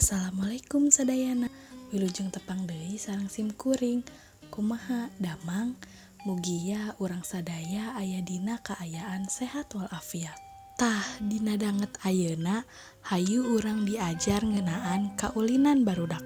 Assalamualaikum sadayana. Wilujeng tepang deui sareng simkuring. Kumaha damang? Mugia urang sadaya aya dina kaayaan sehat walafiat. Tah dina danget ayeuna hayu urang diajar ngeunaan kaulinan barudak.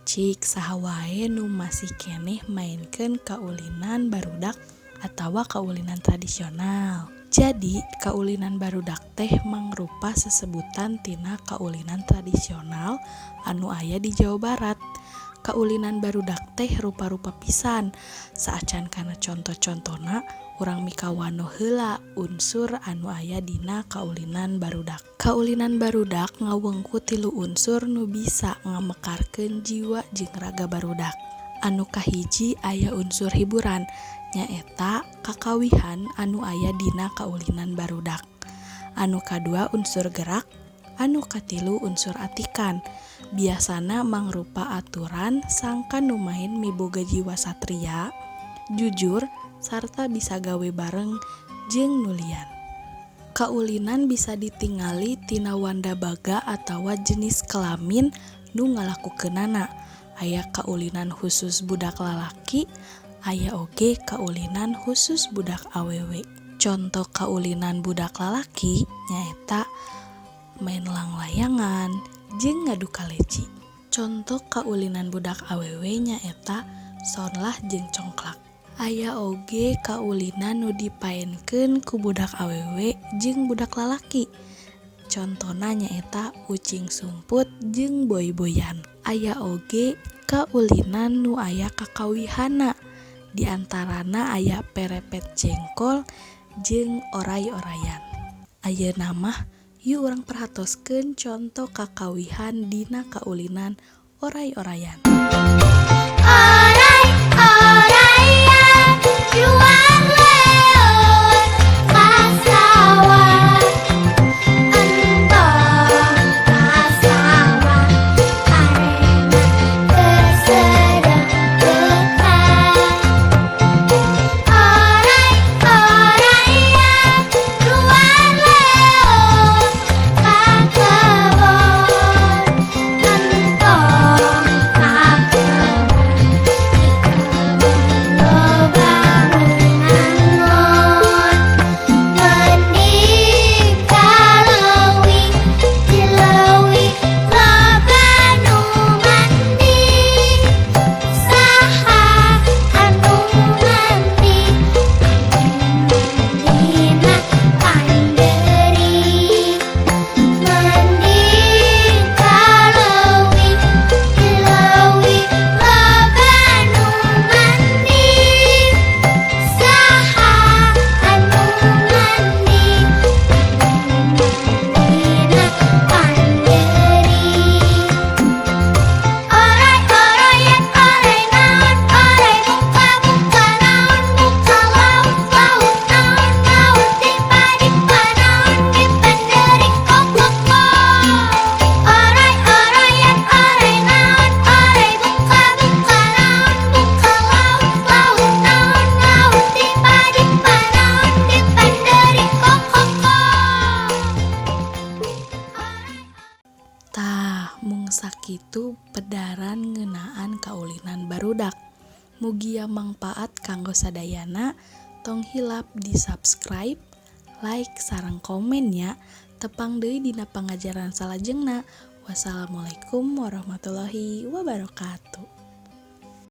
Cik saha wae nu masih keneh mainkeun kaulinan barudak atawa kaulinan tradisional. Jadi, kaulinan barudak teh mangrupa sesebutan tina kaulinan tradisional anu aya di Jawa Barat. Kaulinan barudak teh rupa-rupa pisan. Saacan kana conto-contona, urang mikawanoh heula unsur anu aya dina kaulinan barudak. Kaulinan barudak ngawengku 3 unsur nu bisa ngamekarkeun jiwa jeung raga barudak. Anu kahiji aya unsur hiburan, nyaeta kakawihan anu aya dina kaulinan barudak. Anu kadua unsur gerak, anu katilu unsur atikan. Biasana mangrupa aturan sangka nu main miboga jiwa satria, jujur, sarta bisa gawe bareng jeung nulian. Kaulinan bisa ditingali tina wanda baga atawa jenis kelamin nu ngalakukeunana. Aya kaulinan khusus budak lalaki, aya oge kaulinan khusus budak awewe. Contoh kaulinan budak lalaki nyaeta main langlayangan jeung ngadu kaleci. Contoh kaulinan budak awewe nyaeta sonlah jeung congklak. Aya oge kaulinan nu dipaenkeun ku budak awewe jeung budak lalaki. Contona nyaeta ucing sumput jeung boy-boyan. Aya oge kaulinan nu aya kakawihana. Di antarana aya perepet jengkol jeung oray-orayan. Ayeuna mah yuk urang perhatoskeun contoh kakawihan dina kaulinan oray-orayan. Oray-orayan juang leun kasawah, entong kasawah arena tersedeng dekat. Oray-orayan juang leun ka kebon, entong ka kebon loba menangon. Mending kaleuwih dileuwih loba nu mandi. Saha anu mandi dina panderi. Mending kaleuwih dileuwih loba nu mandi. Saha anu mandi dina panderi. Oray-orayan oray naon, oray buka-buka naon, buka laut-laut naon, laut dipa-dipa naon, dipanderi kok-kok. Oray-orayan oray naon, oray buka-buka naon, buka laut-laut naon, laut dipa-dipa naon, dipanderi kok-kok. Tah, mung sakitu pedaran ngeunaan kaulinan barudak. Mugia mangpaat kanggo sadayana, tong hilap di subscribe, like, sareng komen ya. Tepang deui dina pangajaran salajengna. Wassalamualaikum warahmatullahi wabarakatuh.